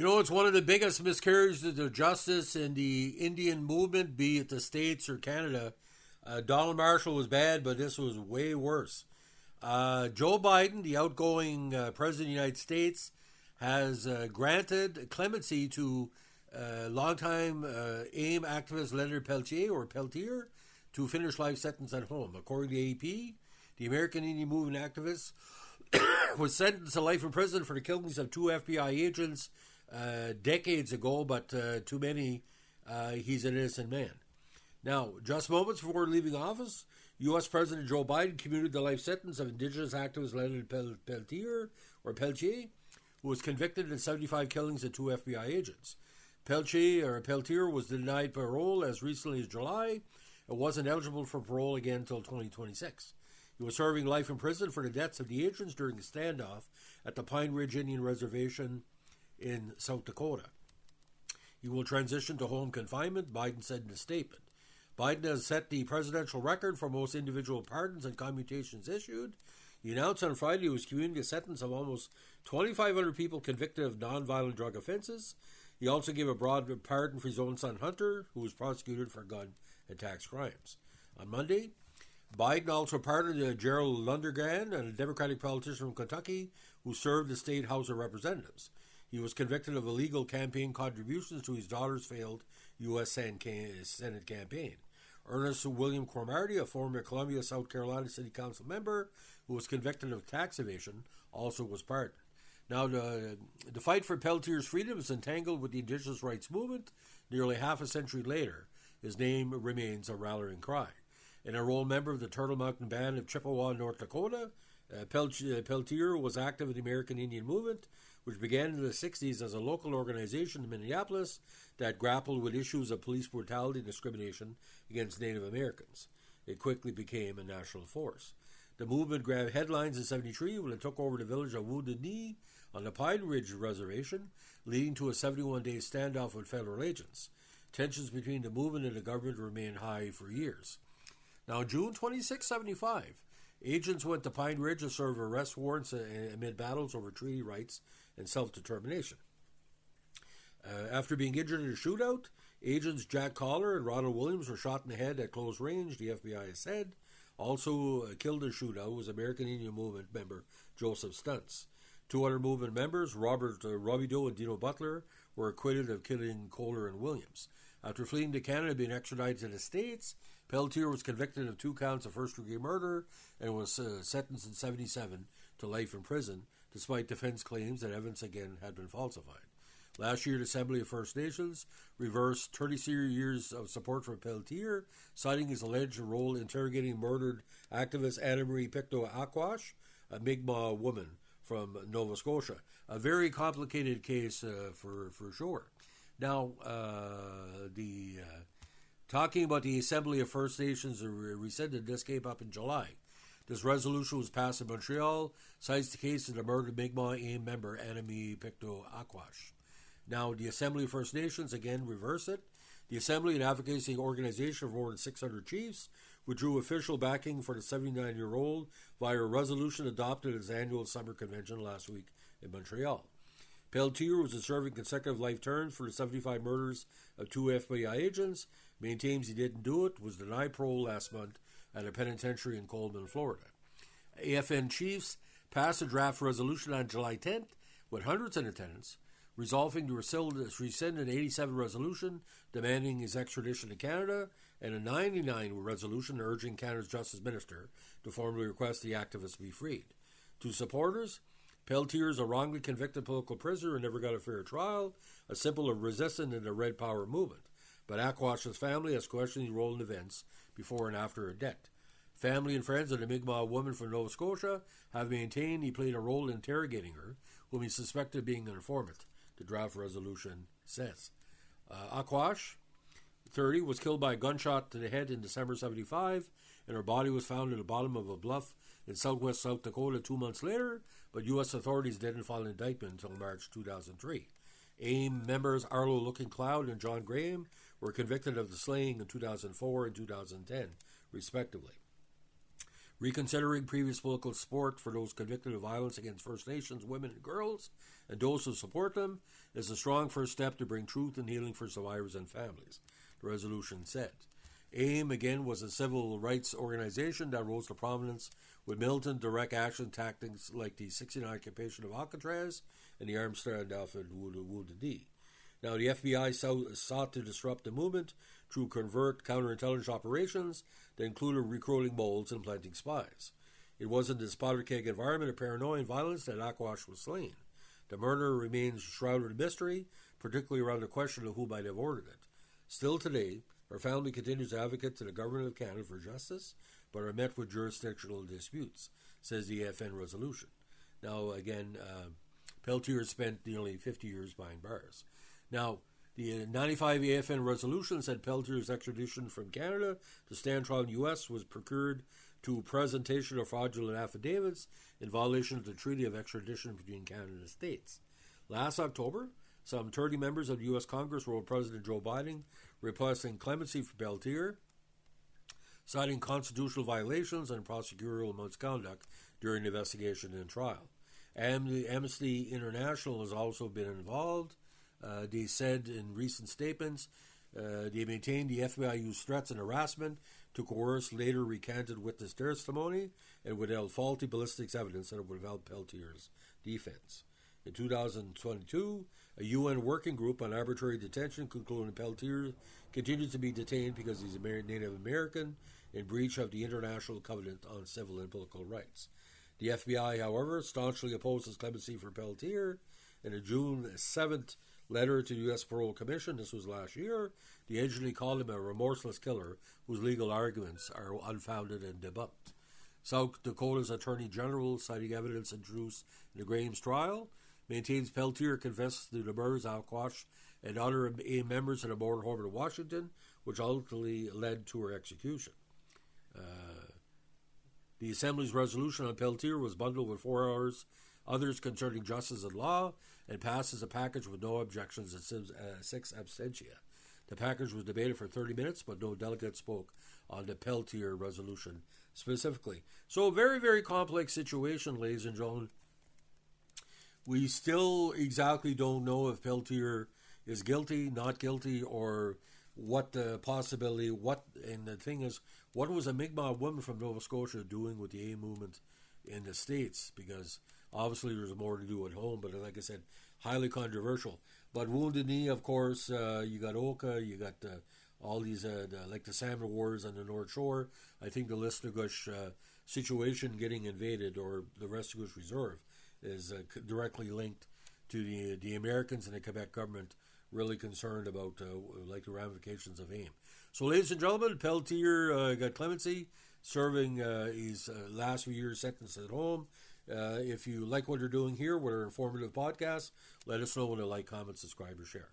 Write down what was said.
It's one of the biggest miscarriages of justice in the Indian movement, be it the States or Canada. Donald Marshall was bad, but this was way worse. Joe Biden, the outgoing president of the United States, has granted clemency to longtime AIM activist Leonard Peltier to finish life sentence at home. According to AP, the American Indian Movement activist was sentenced to life in prison for the killings of two FBI agents decades ago, but too many, he's an innocent man. Now, just moments before leaving office, U.S. President Joe Biden commuted the life sentence of Indigenous activist Leonard Peltier, who was convicted in 75 killings of two FBI agents. Peltier was denied parole as recently as July and wasn't eligible for parole again until 2026. He was serving life in prison for the deaths of the agents during the standoff at the Pine Ridge Indian Reservation in South Dakota. He will transition to home confinement, Biden said in a statement. Biden has set the presidential record for most individual pardons and commutations issued. He announced on Friday he was commuting a sentence of almost 2,500 people convicted of nonviolent drug offenses. He also gave a broad pardon for his own son Hunter, who was prosecuted for gun and tax crimes. On Monday, Biden also pardoned Gerald Lundergan, a Democratic politician from Kentucky, who served the state House of Representatives. He was convicted of illegal campaign contributions to his daughter's failed U.S. Senate campaign. Ernest William Cromartie, a former Columbia, South Carolina City Council member who was convicted of tax evasion, also was pardoned. Now, the fight for Peltier's freedom is entangled with the indigenous rights movement. Nearly half a century later, his name remains a rallying cry. An enrolled member of the Turtle Mountain Band of Chippewa, North Dakota, Peltier was active in the American Indian Movement, which began in the 60s as a local organization in Minneapolis that grappled with issues of police brutality and discrimination against Native Americans. It quickly became a national force. The movement grabbed headlines in 1973 when it took over the village of Wounded Knee on the Pine Ridge Reservation, leading to a 71-day standoff with federal agents. Tensions between the movement and the government remained high for years. Now, June 26, 1975, agents went to Pine Ridge to serve arrest warrants amid battles over treaty rights and self-determination. After being injured in a shootout, agents Jack Collar and Ronald Williams were shot in the head at close range, the FBI has said. Also killed in the shootout was American Indian Movement member Joseph Stuntz. Two other movement members, Robert Robideau and Dino Butler, were acquitted of killing Kohler and Williams. After fleeing to Canada and being extradited to the States, Peltier was convicted of 2 counts of first-degree murder and was sentenced in 1977 to life in prison, despite defense claims that evidence again had been falsified. Last year, the Assembly of First Nations reversed 30 years of support for Peltier, citing his alleged role in interrogating murdered activist Anna Marie Pictou Aquash, a Mi'kmaq woman from Nova Scotia. A very complicated case for sure. Now, talking about the Assembly of First Nations rescinded, this came up in July. This resolution was passed in Montreal, cites the case of the murdered Mi'kmaq AIM member Anna Marie Pictou Aquash. Now, the Assembly of First Nations again reversed it. The Assembly, an advocacy organization of more than 600 chiefs, withdrew official backing for the 79-year-old via a resolution adopted at its annual summer convention last week in Montreal. Peltier was serving consecutive life terms for the 75 murders of 2 FBI agents, maintains he didn't do it, was denied parole last month at a penitentiary in Coleman, Florida. AFN chiefs passed a draft resolution on July 10th with hundreds in attendance, resolving to rescind an 87 resolution demanding his extradition to Canada and a 99 resolution urging Canada's Justice Minister to formally request the activists be freed. To supporters, Peltier is a wrongly convicted political prisoner and never got a fair trial, a symbol of resistance in the Red Power movement. But Aquash's family has questioned his role in events before and after her death. Family and friends of the Mi'kmaq woman from Nova Scotia have maintained he played a role in interrogating her, whom he suspected of being an informant, the draft resolution says. Aquash, 30, was killed by a gunshot to the head in December 1975, and her body was found at the bottom of a bluff in southwest South Dakota 2 months later, but U.S. authorities didn't file an indictment until March 2003. AIM members Arlo Looking Cloud and John Graham were convicted of the slaying in 2004 and 2010, respectively. Reconsidering previous political support for those convicted of violence against First Nations women and girls and those who support them is a strong first step to bring truth and healing for survivors and families, the resolution said. AIM, again, was a civil rights organization that rose to prominence with militant direct action tactics like the 69 occupation of Alcatraz and the armed standoff at Wounded Knee. Now, the FBI sought to disrupt the movement through covert counterintelligence operations that included recruiting moles and planting spies. It was in this powder-keg environment of paranoia and violence that Aquash was slain. The murder remains shrouded in mystery, particularly around the question of who might have ordered it. Still today, her family continues to advocate to the Government of Canada for justice, but are met with jurisdictional disputes, says the FN resolution. Now, again, Peltier spent nearly 50 years behind bars. Now, the 95 AFN resolution said Peltier's extradition from Canada to stand trial in the U.S. was procured to presentation of fraudulent affidavits in violation of the Treaty of Extradition between Canada and the States. Last October, some 30 members of the U.S. Congress wrote President Joe Biden requesting clemency for Peltier, citing constitutional violations and prosecutorial misconduct during the investigation and trial. Amnesty International has also been involved. They said in recent statements, they maintained the FBI used threats and harassment to coerce later recanted witness testimony and withheld faulty ballistics evidence that would have helped Peltier's defense. In 2022, a UN working group on arbitrary detention concluded Peltier continues to be detained because he's a Native American in breach of the International Covenant on Civil and Political Rights. The FBI, however, staunchly opposes clemency for Peltier. In a June 7th letter to the U.S. Parole Commission, this was last year, the agency called him a remorseless killer whose legal arguments are unfounded and debunked. South Dakota's Attorney General, citing evidence introduced in the Graham's trial, maintains Peltier confessed to the murders of Aquash and other members of the motorhome in Washington, which ultimately led to her execution. The Assembly's resolution on Peltier was bundled with 4 others concerning justice and law and passed as a package with no objections and 6 abstentia. The package was debated for 30 minutes, but no delegate spoke on the Peltier resolution specifically. So a very, very complex situation, ladies and gentlemen. We still exactly don't know if Peltier is guilty, not guilty, or what the possibility, and the thing is, what was a Mi'kmaq woman from Nova Scotia doing with the AIM movement in the States? Because obviously there's more to do at home, but like I said, highly controversial. But Wounded Knee, of course, you got Oka, you got all these, like the Salmon Wars on the North Shore. I think the Listugush situation getting invaded, or the Restigouche Reserve, is directly linked to the Americans and the Quebec government really concerned about like the ramifications of AIM. So, ladies and gentlemen, Peltier got clemency, serving his last few years sentence at home. If you like what we're doing here, we're an informative podcast. Let us know with a like, comment, subscribe, or share.